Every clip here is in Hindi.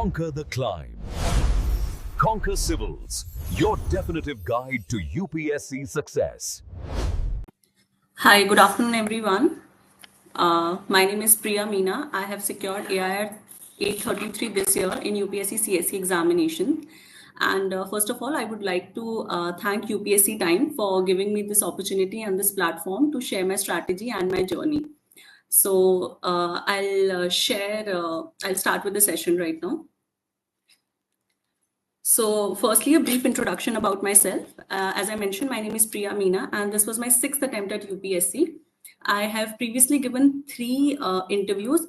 Conquer the climb. Conquer Civils, your definitive guide to UPSC success. Hi, good afternoon, everyone. My name is Priya Meena. I have secured AIR 833 this year in UPSC CSE examination. And first of all, I would like to thank UPSC Time for giving me this opportunity and this platform to share my strategy and my journey. So I'll start with the session right now. So firstly, a brief introduction about myself. As I mentioned, my name is Priya Meena, and this was my 6th attempt at UPSC. I have previously given 3 interviews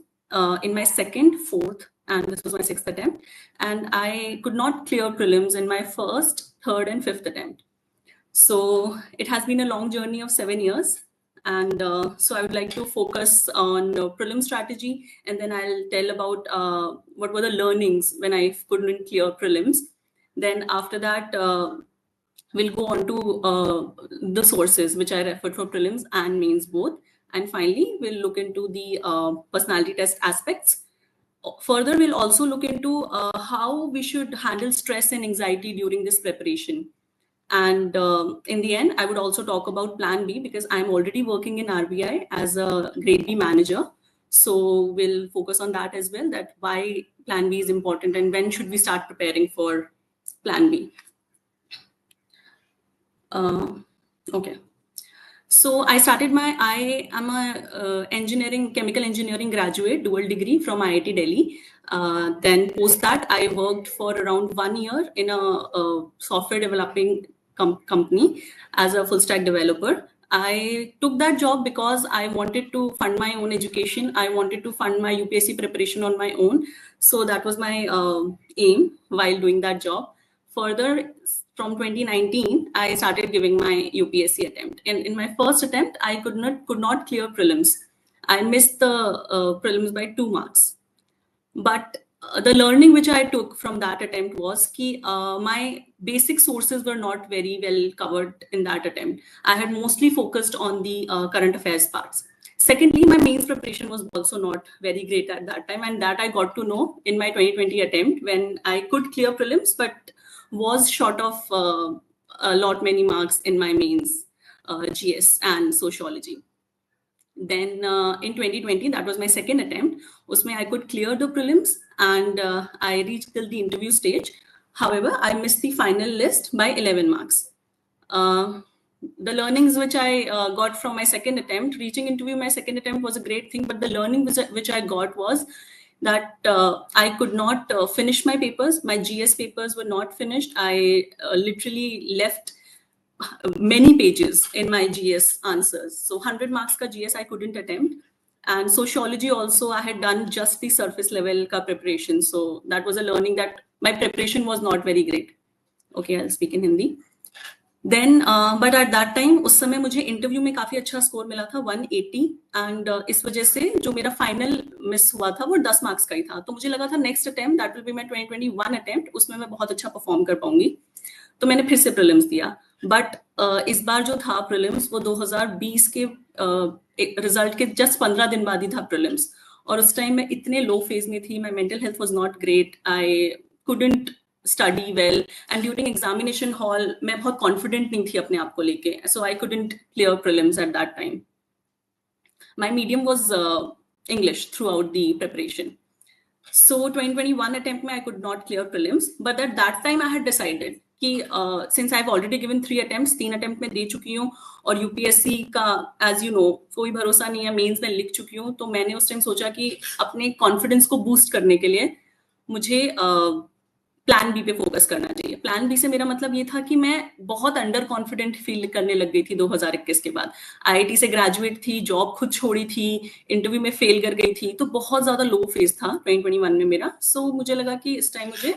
in my 2nd, 4th, and this was my 6th attempt. And I could not clear prelims in my 1st, 3rd, and 5th attempt. So it has been a long journey of 7 years. And so I would like to focus on prelim strategy, and then I'll tell about what were the learnings when I couldn't clear prelims. Then after that, we'll go on to the sources which I referred for prelims and mains both. And finally, we'll look into the personality test aspects. Further, we'll also look into how we should handle stress and anxiety during this preparation. And in the end, I would also talk about Plan B because I'm already working in RBI as a Grade B manager. So we'll focus on that as well, that why Plan B is important and when should we start preparing for Plan B. Okay. So I am a chemical engineering graduate, dual degree from IIT Delhi. Then post that, I worked for around 1 year in a software developing company as a full stack developer. I took that job because I wanted to fund my own education. I wanted to fund my UPSC preparation on my own. So that was my aim while doing that job. Further, from 2019, I started giving my UPSC attempt. And in my first attempt, I could not clear prelims. I missed the prelims by 2 marks. But the learning which I took from that attempt was that my basic sources were not very well covered in that attempt. I had mostly focused on the current affairs parts. Secondly, my mains preparation was also not very great at that time, and that I got to know in my 2020 attempt when I could clear prelims, but was short of many marks in my mains, GS and sociology. Then in 2020, that was my 2nd attempt. Usme I could clear the prelims and I reached till the interview stage. However, I missed the final list by 11 marks. The learnings which I got from my 2nd attempt, reaching interview my 2nd attempt was a great thing, but the learning which I got was that I could not finish my papers. My GS papers were not finished. I literally left many pages in my GS answers. So 100 marks ka GS I couldn't attempt. And sociology also, I had done just the surface level ka preparation. So that was a learning that my preparation was not very great. Okay, I'll speak in Hindi. Then, but at that time, उस समय मुझे इंटरव्यू में काफी अच्छा स्कोर मिला था 180 एंड इस वजह से जो मेरा फाइनल मिस हुआ था वो 10 मार्क्स का ही था. तो मुझे लगा था next attempt, that will be my 2021 attempt, उसमें मैं बहुत अच्छा परफॉर्म कर पाऊंगी. तो मैंने फिर से प्रीलिम्स दिया. बट इस बार जो था प्रीलिम्स वो 2020 के रिजल्ट के जस्ट 15 दिन बाद ही था प्रीलिम्स. और उस टाइम मैं इतने लो फेज में थी, my mental health was not great, I couldn't study well, and during examination hall मैं बहुत confident नहीं थी अपने आप को लेके, so I couldn't clear prelims at that time. My medium was English throughout the preparation. So 2021 attempt में I could not clear prelims, but at that time I had decided कि since I've already given 3 attempts, 3 attempt में दे चुकी हूँ और UPSC का as you know कोई भरोसा नहीं है, मेंस में लिख चुकी हूँ. तो मैंने उस टाइम सोचा कि अपने कॉन्फिडेंस को बूस्ट करने के लिए मुझे प्लान बी पे फोकस करना चाहिए. प्लान बी से मेरा मतलब ये था कि मैं बहुत अंडर कॉन्फिडेंट फील करने लग गई थी 2021 के बाद. आईआईटी से ग्रेजुएट थी, जॉब खुद छोड़ी थी, इंटरव्यू में फेल कर गई थी, तो बहुत ज्यादा लो फेज था 2021 में मेरा. सो मुझे लगा कि इस टाइम मुझे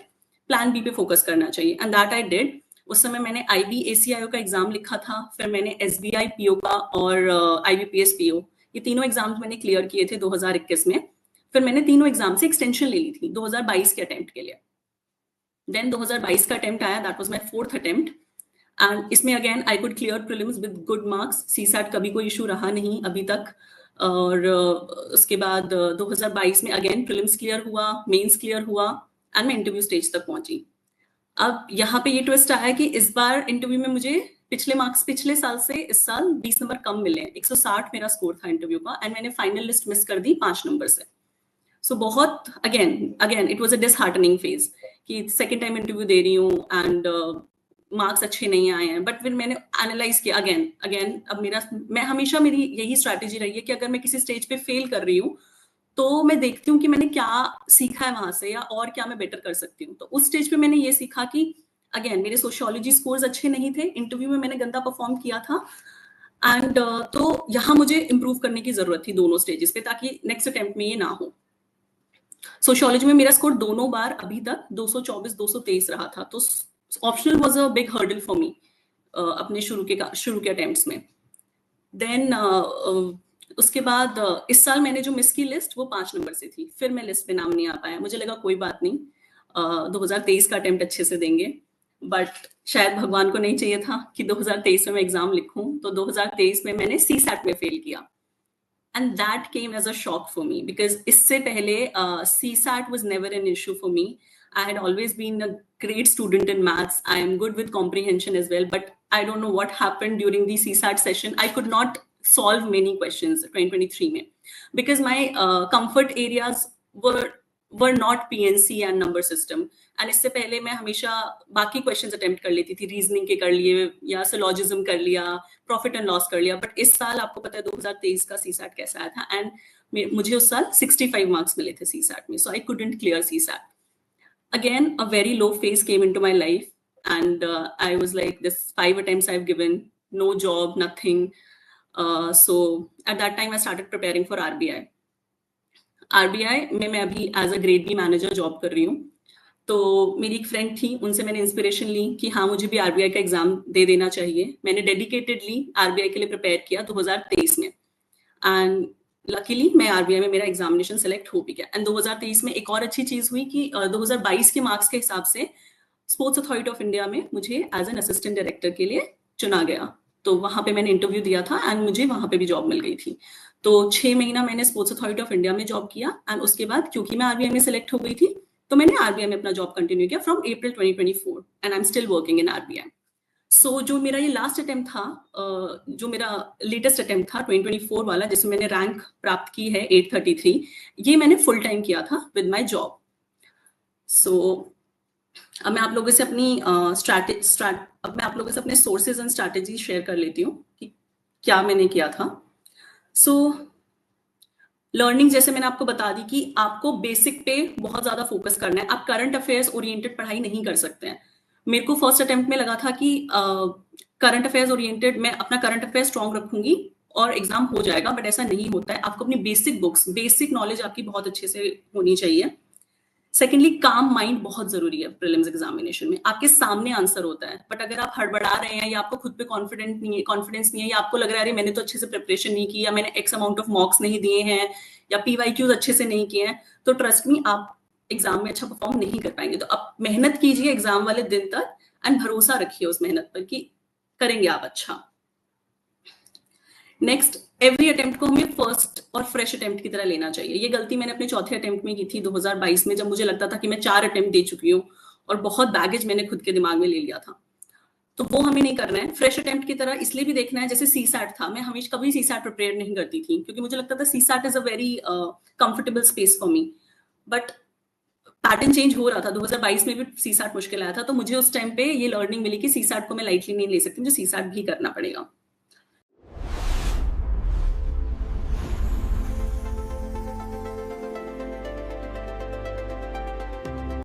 प्लान बी पे फोकस करना चाहिए, एंड दैट आई डिड. उस समय मैंने IB-ACIO का एग्जाम लिखा था, फिर मैंने SBI PO का और IBPS PO, ये तीनों एग्जाम्स मैंने क्लियर किए थे 2021 में. फिर मैंने तीनों एग्जाम से एक्सटेंशन ले ली थी 2022 के अटेम्प्ट के लिए. देन 2022 का अटेम्प्ट आया, that was my 4th attempt, and इसमें again I could clear prelims with good marks. CSAT कभी कोई इशू रहा नहीं अभी तक. और उसके बाद 2022 में अगेन प्रीलिम्स क्लियर हुआ, मेंस क्लियर हुआ, एंड मैं इंटरव्यू स्टेज तक पहुंची। अब यहाँ पे ये ट्विस्ट आया कि इस बार इंटरव्यू में मुझे पिछले साल से इस साल 20 नंबर कम मिले। 160 मेरा स्कोर था इंटरव्यू का, एंड मैंने फाइनल लिस्ट मिस कर दी 5 नंबर से। सो बहुत again it was a disheartening phase कि सेकंड टाइम इंटरव्यू दे रही हूँ एंड मार्क्स अच्छे नहीं आए हैं। बट फिर मैंने एनालाइज किया अगेन अब मेरी यही स्ट्रैटेजी रही है कि अगर मैं किसी स्टेज पे फेल कर रही हूँ तो मैं देखती हूँ कि मैंने क्या सीखा है वहां से या और क्या मैं बेटर कर सकती हूँ। तो उस स्टेज पे मैंने ये सीखा कि अगेन मेरे सोशियोलॉजी स्कोर्स अच्छे नहीं थे, इंटरव्यू में मैंने गंदा परफॉर्म किया था, एंड तो यहाँ मुझे इंप्रूव करने की जरूरत थी दोनों स्टेजेस पे, ताकि नेक्स्ट अटेम्प्ट में ये ना हो। सोशियोलॉजी में मेरा स्कोर दोनों बार अभी तक 224 223 रहा था, तो optional was a big hurdle for me अपने शुरू के अटेम्प्ट्स में। देन उसके बाद इस साल मैंने जो मिस की लिस्ट वो 5 नंबर से थी, फिर मैं लिस्ट पे नाम नहीं आ पाया। मुझे लगा कोई बात नहीं, 2023 का अटेम्प्ट अच्छे से देंगे, बट शायद भगवान को नहीं चाहिए था कि 2023 में मैं एग्जाम लिखूं, तो 2023 में मैंने CSAT में फेल किया। And that came as a shock for me because इससे पहले CSAT was never an issue for me. I had always been a great student in maths. I am good with comprehension as well, but I don't know what happened during the CSAT session. I could not solve many questions 2023 में because my comfort areas were not PNC and number system. And इससे पहले मैं हमेशा बाकी क्वेश्चंस अटेम्प्ट कर लेती थी, रीजनिंग के कर लिए या सिलॉजिज्म कर लिया, प्रॉफिट एंड लॉस कर लिया। बट इस साल आपको पता है 2023 का CSAT कैसा आया था, एंड मुझे उस साल 65 मार्क्स मिले थे CSAT में, so I couldn't clear CSAT। Again a very low phase came into my life and I was like this 5 attempts I have given, no job, nothing. So at that time I started preparing for RBI में मैं अभी as a grade B manager job कर रही हूँ। तो मेरी एक फ्रेंड थी, उनसे मैंने इंस्पिरेशन ली कि हाँ मुझे भी RBI का एग्जाम दे देना चाहिए। मैंने डेडिकेटेडली RBI के लिए प्रिपेयर किया 2023 में, एंड लकीली मैं RBI में मेरा एग्जामिनेशन सेलेक्ट हो भी गया। एंड 2023 में एक और अच्छी चीज हुई कि 2022 के मार्क्स के हिसाब से स्पोर्ट्स अथॉरिटी ऑफ इंडिया में मुझे एज एन असिस्टेंट डायरेक्टर के लिए चुना गया। तो वहां पे मैंने इंटरव्यू दिया था एंड मुझे वहां पे भी जॉब मिल गई थी। तो 6 महीना मैंने स्पोर्ट्स अथॉरिटी ऑफ इंडिया में जॉब किया, एंड उसके बाद क्योंकि मैं RBI में सिलेक्ट हो गई थी तो मैंने RBI में अपना जॉब कंटिन्यू किया from April 2024, and I am still working in RBI। सो जो मेरा ये लास्ट अटेम्प्ट था, जो मेरा लेटेस्ट अटेम्प्ट था 2024 वाला, जिसमें मैंने रैंक प्राप्त की है 833, ये मैंने फुल टाइम किया था विद माय जॉब। सो अब मैं आप लोगों से अपने सोर्सेज एंड स्ट्रैटेजी शेयर कर लेती हूँ कि क्या मैंने किया था। सो लर्निंग जैसे मैंने आपको बता दी कि आपको बेसिक पे बहुत ज्यादा फोकस करना है, आप करंट अफेयर्स ओरिएंटेड पढ़ाई नहीं कर सकते हैं। मेरे को फर्स्ट अटेम्प्ट में लगा था कि करंट अफेयर्स ओरिएंटेड मैं अपना करंट अफेयर स्ट्रॉन्ग रखूंगी और एग्जाम हो जाएगा, बट ऐसा नहीं होता है। आपको अपनी बेसिक नॉलेज आपकी बहुत अच्छे से होनी चाहिए। सेकेंडली, काम माइंड बहुत जरूरी है प्रीलिम्स एग्जामिनेशन में। आपके सामने आंसर होता है, बट अगर आप हड़बड़ा रहे हैं या आपको खुद पे कॉन्फिडेंस नहीं है या आपको लग रहा है अरे मैंने तो अच्छे से प्रिपरेशन नहीं की या मैंने एक्स अमाउंट ऑफ मार्क्स नहीं दिए हैं या PYQs अच्छे से नहीं किए हैं, तो ट्रस्ट मी आप एग्जाम में अच्छा परफॉर्म नहीं कर पाएंगे। तो आप मेहनत कीजिए एग्जाम वाले दिन तक एंड भरोसा रखिए उस मेहनत पर कि करेंगे आप अच्छा। नेक्स्ट, एवरी अटेम्प्ट को हमें फर्स्ट और फ्रेश अटेम्प्ट की तरह लेना चाहिए। ये गलती मैंने अपने चौथे अटेम्प्ट में की थी 2022 में, जब मुझे लगता था कि मैं 4 अटेम्प्ट दे चुकी हूँ और बहुत बैगेज मैंने खुद के दिमाग में ले लिया था। तो वो हमें नहीं करना है। फ्रेश अटेम्प्ट की तरह इसलिए भी देखना है, जैसे CSAT था, मैं हमेशा कभी CSAT प्रिपेयर नहीं करती थी क्योंकि मुझे लगता था CSAT is a very comfortable space for me, but pattern change हो रहा था। 2022 में भी CSAT मुश्किल आया था, तो मुझे उस टाइम पे ये लर्निंग मिली कि CSAT को मैं लाइटली नहीं ले सकती, मुझे CSAT भी करना पड़ेगा।